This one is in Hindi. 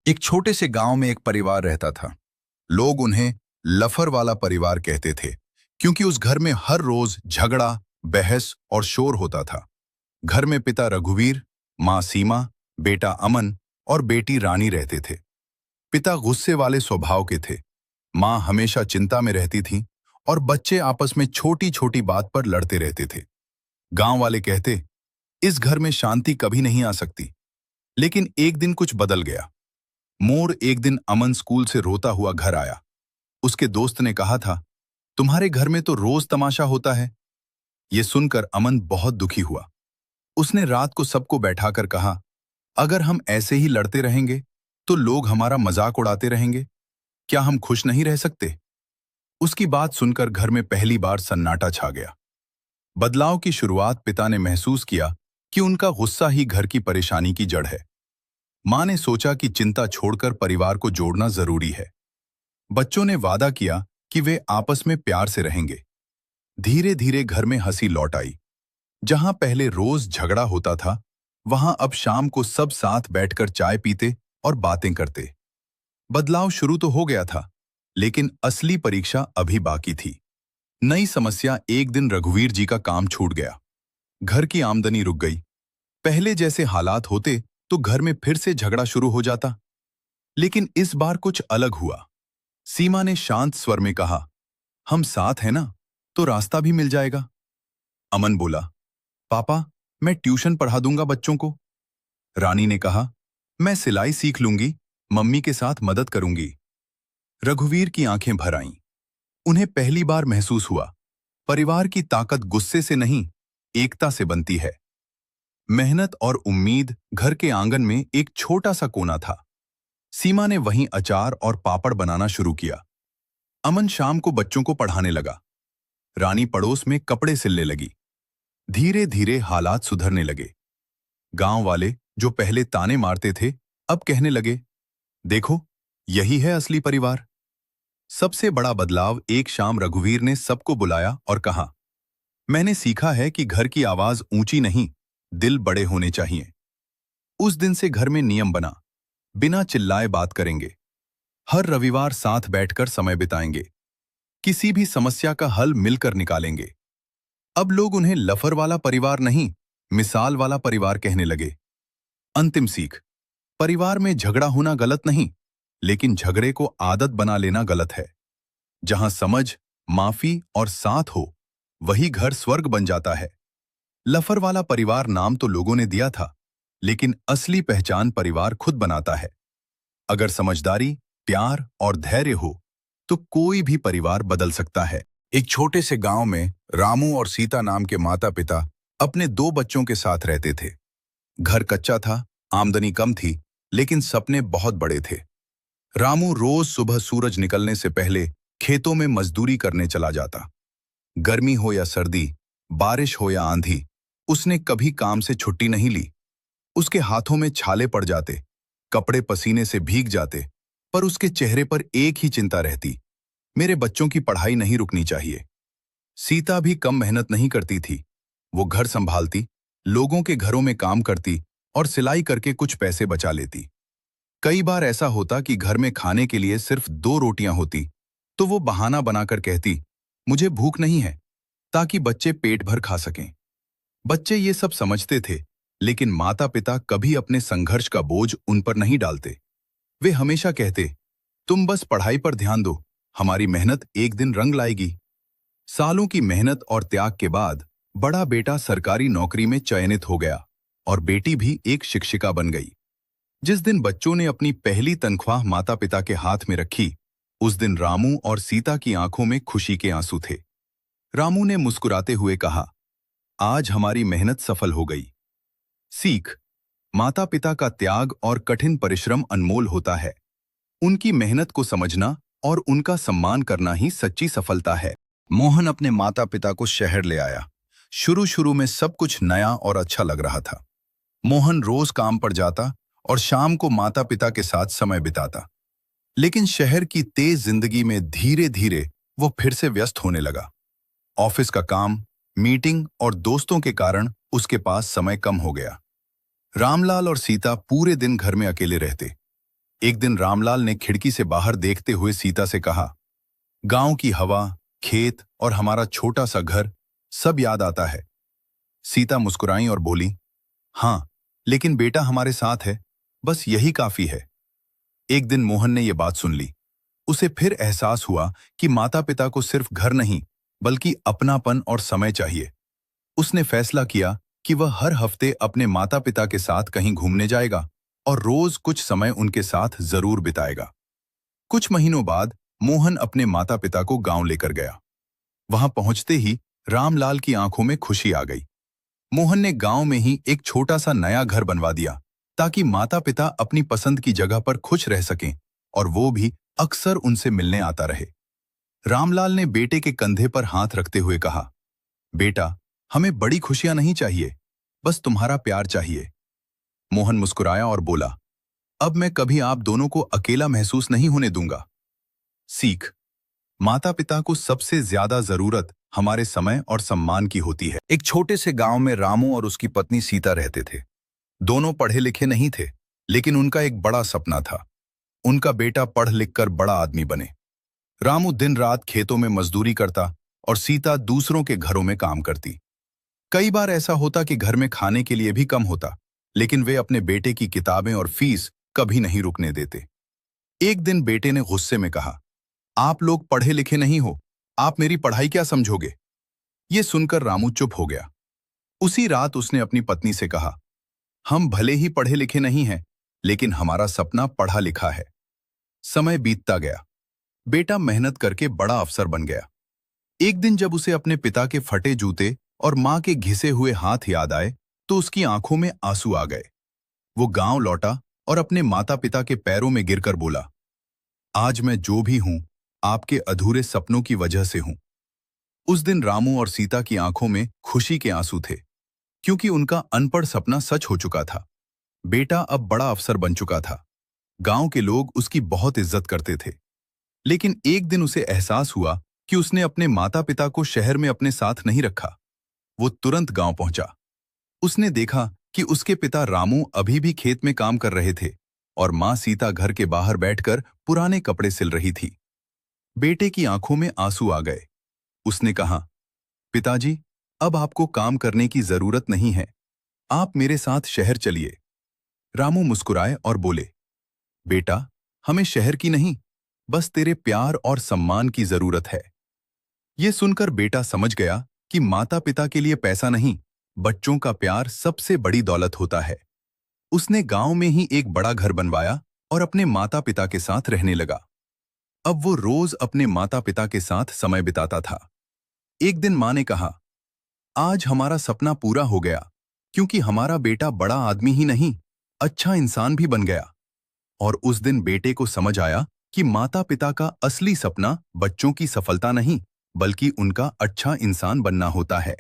एक छोटे से गांव में एक परिवार रहता था। लोग उन्हें लफर वाला परिवार कहते थे, क्योंकि उस घर में हर रोज झगड़ा, बहस और शोर होता था। घर में पिता रघुवीर, माँ सीमा, बेटा अमन और बेटी रानी रहते थे। पिता गुस्से वाले स्वभाव के थे, माँ हमेशा चिंता में रहती थी और बच्चे आपस में छोटी छोटी बात पर लड़ते रहते थे। गांव वाले कहते, इस घर में शांति कभी नहीं आ सकती। लेकिन एक दिन कुछ बदल गया। मोर एक दिन अमन स्कूल से रोता हुआ घर आया। उसके दोस्त ने कहा था, तुम्हारे घर में तो रोज तमाशा होता है। यह सुनकर अमन बहुत दुखी हुआ। उसने रात को सबको बैठाकर कहा, अगर हम ऐसे ही लड़ते रहेंगे तो लोग हमारा मजाक उड़ाते रहेंगे। क्या हम खुश नहीं रह सकते? उसकी बात सुनकर घर में पहली बार सन्नाटा छा गया। बदलाव की शुरुआत पिता ने महसूस किया कि उनका गुस्सा ही घर की परेशानी की जड़ है। मां ने सोचा कि चिंता छोड़कर परिवार को जोड़ना जरूरी है। बच्चों ने वादा किया कि वे आपस में प्यार से रहेंगे। धीरे धीरे घर में हंसी लौट आई। जहां पहले रोज झगड़ा होता था, वहां अब शाम को सब साथ बैठकर चाय पीते और बातें करते। बदलाव शुरू तो हो गया था, लेकिन असली परीक्षा अभी बाकी थी। नई समस्या, एक दिन रघुवीर जी का काम छूट गया। घर की आमदनी रुक गई। पहले जैसे हालात होते तो घर में फिर से झगड़ा शुरू हो जाता। लेकिन इस बार कुछ अलग हुआ। सीमा ने शांत स्वर में कहा, हम साथ हैं ना, तो रास्ता भी मिल जाएगा। अमन बोला, पापा, मैं ट्यूशन पढ़ा दूंगा बच्चों को। रानी ने कहा, मैं सिलाई सीख लूंगी, मम्मी के साथ मदद करूंगी। रघुवीर की आंखें भर आईं। उन्हें पहली बार महसूस हुआ, परिवार की ताकत गुस्से से नहीं, एकता से बनती है। मेहनत और उम्मीद। घर के आंगन में एक छोटा सा कोना था। सीमा ने वहीं अचार और पापड़ बनाना शुरू किया। अमन शाम को बच्चों को पढ़ाने लगा। रानी पड़ोस में कपड़े सिलने लगी। धीरे धीरे हालात सुधरने लगे। गांव वाले जो पहले ताने मारते थे, अब कहने लगे, देखो, यही है असली परिवार। सबसे बड़ा बदलाव, एक शाम रघुवीर ने सबको बुलाया और कहा, मैंने सीखा है कि घर की आवाज ऊंची नहीं, दिल बड़े होने चाहिए। उस दिन से घर में नियम बना, बिना चिल्लाए बात करेंगे। हर रविवार साथ बैठकर समय बिताएंगे। किसी भी समस्या का हल मिलकर निकालेंगे। अब लोग उन्हें लफर वाला परिवार नहीं, मिसाल वाला परिवार कहने लगे। अंतिम सीख, परिवार में झगड़ा होना गलत नहीं, लेकिन झगड़े को आदत बना लेना गलत है। जहां समझ, माफी और साथ हो, वही घर स्वर्ग बन जाता है। लफर वाला परिवार नाम तो लोगों ने दिया था, लेकिन असली पहचान परिवार खुद बनाता है। अगर समझदारी, प्यार और धैर्य हो, तो कोई भी परिवार बदल सकता है। एक छोटे से गांव में रामू और सीता नाम के माता पिता अपने दो बच्चों के साथ रहते थे। घर कच्चा था, आमदनी कम थी, लेकिन सपने बहुत बड़े थे। रामू रोज सुबह सूरज निकलने से पहले खेतों में मजदूरी करने चला जाता। गर्मी हो या सर्दी, बारिश हो या आंधी, उसने कभी काम से छुट्टी नहीं ली। उसके हाथों में छाले पड़ जाते, कपड़े पसीने से भीग जाते, पर उसके चेहरे पर एक ही चिंता रहती, मेरे बच्चों की पढ़ाई नहीं रुकनी चाहिए। सीता भी कम मेहनत नहीं करती थी। वो घर संभालती, लोगों के घरों में काम करती और सिलाई करके कुछ पैसे बचा लेती। कई बार ऐसा होता कि घर में खाने के लिए सिर्फ 2 रोटियां होती, तो वो बहाना बनाकर कहती, मुझे भूख नहीं है, ताकि बच्चे पेट भर खा सकें। बच्चे ये सब समझते थे, लेकिन माता पिता कभी अपने संघर्ष का बोझ उन पर नहीं डालते। वे हमेशा कहते, तुम बस पढ़ाई पर ध्यान दो, हमारी मेहनत एक दिन रंग लाएगी। सालों की मेहनत और त्याग के बाद बड़ा बेटा सरकारी नौकरी में चयनित हो गया और बेटी भी एक शिक्षिका बन गई। जिस दिन बच्चों ने अपनी पहली तनख्वाह माता पिता के हाथ में रखी, उस दिन रामू और सीता की आंखों में खुशी के आंसू थे। रामू ने मुस्कुराते हुए कहा, आज हमारी मेहनत सफल हो गई। सीख, माता पिता का त्याग और कठिन परिश्रम अनमोल होता है। उनकी मेहनत को समझना और उनका सम्मान करना ही सच्ची सफलता है। मोहन अपने माता पिता को शहर ले आया। शुरू शुरू में सब कुछ नया और अच्छा लग रहा था। मोहन रोज काम पर जाता और शाम को माता पिता के साथ समय बिताता। लेकिन शहर की तेज जिंदगी में धीरे धीरे वो फिर से व्यस्त होने लगा। ऑफिस का काम, मीटिंग और दोस्तों के कारण उसके पास समय कम हो गया। रामलाल और सीता पूरे दिन घर में अकेले रहते। एक दिन रामलाल ने खिड़की से बाहर देखते हुए सीता से कहा, गांव की हवा, खेत और हमारा छोटा सा घर सब याद आता है। सीता मुस्कुराई और बोली, हाँ, लेकिन बेटा हमारे साथ है, बस यही काफी है। एक दिन मोहन ने यह बात सुन ली। उसे फिर एहसास हुआ कि माता पिता को सिर्फ घर नहीं, बल्कि अपनापन और समय चाहिए। उसने फैसला किया कि वह हर हफ्ते अपने माता पिता के साथ कहीं घूमने जाएगा और रोज कुछ समय उनके साथ जरूर बिताएगा। कुछ महीनों बाद मोहन अपने माता पिता को गांव लेकर गया। वहां पहुंचते ही रामलाल की आंखों में खुशी आ गई। मोहन ने गांव में ही एक छोटा सा नया घर बनवा दिया ताकि माता पिता अपनी पसंद की जगह पर खुश रह सकें और वो भी अक्सर उनसे मिलने आता रहे। रामलाल ने बेटे के कंधे पर हाथ रखते हुए कहा, बेटा, हमें बड़ी खुशियां नहीं चाहिए, बस तुम्हारा प्यार चाहिए। मोहन मुस्कुराया और बोला, अब मैं कभी आप दोनों को अकेला महसूस नहीं होने दूंगा। सीख, माता पिता को सबसे ज्यादा जरूरत हमारे समय और सम्मान की होती है। एक छोटे से गांव में रामू और उसकी पत्नी सीता रहते थे। दोनों पढ़े लिखे नहीं थे, लेकिन उनका एक बड़ा सपना था। उनका बेटा पढ़ लिख कर बड़ा आदमी बने। रामू दिन रात खेतों में मजदूरी करता और सीता दूसरों के घरों में काम करती। कई बार ऐसा होता कि घर में खाने के लिए भी कम होता, लेकिन वे अपने बेटे की किताबें और फीस कभी नहीं रुकने देते। एक दिन बेटे ने गुस्से में कहा, आप लोग पढ़े लिखे नहीं हो, आप मेरी पढ़ाई क्या समझोगे? ये सुनकर रामू चुप हो गया। उसी रात उसने अपनी पत्नी से कहा, हम भले ही पढ़े लिखे नहीं हैं, लेकिन हमारा सपना पढ़ा लिखा है। समय बीतता गया। बेटा मेहनत करके बड़ा अफसर बन गया। एक दिन जब उसे अपने पिता के फटे जूते और मां के घिसे हुए हाथ याद आए, तो उसकी आंखों में आंसू आ गए। वो गांव लौटा और अपने माता पिता के पैरों में गिरकर बोला, आज मैं जो भी हूं, आपके अधूरे सपनों की वजह से हूं। उस दिन रामू और सीता की आंखों में खुशी के आंसू थे, क्योंकि उनका अनपढ़ सपना सच हो चुका था। बेटा अब बड़ा अफसर बन चुका था। गांव के लोग उसकी बहुत इज्जत करते थे। लेकिन एक दिन उसे एहसास हुआ कि उसने अपने माता पिता को शहर में अपने साथ नहीं रखा। वो तुरंत गांव पहुंचा। उसने देखा कि उसके पिता रामू अभी भी खेत में काम कर रहे थे और मां सीता घर के बाहर बैठकर पुराने कपड़े सिल रही थी। बेटे की आंखों में आंसू आ गए। उसने कहा, पिताजी, अब आपको काम करने की जरूरत नहीं है, आप मेरे साथ शहर चलिए। रामू मुस्कुराए और बोले, बेटा, हमें शहर की नहीं, बस तेरे प्यार और सम्मान की जरूरत है। ये सुनकर बेटा समझ गया कि माता पिता के लिए पैसा नहीं, बच्चों का प्यार सबसे बड़ी दौलत होता है। उसने गांव में ही एक बड़ा घर बनवाया और अपने माता पिता के साथ रहने लगा। अब वो रोज अपने माता पिता के साथ समय बिताता था। एक दिन मां ने कहा, आज हमारा सपना पूरा हो गया, क्योंकि हमारा बेटा बड़ा आदमी ही नहीं, अच्छा इंसान भी बन गया। और उस दिन बेटे को समझ आया कि माता पिता का असली सपना बच्चों की सफलता नहीं, बल्कि उनका अच्छा इंसान बनना होता है।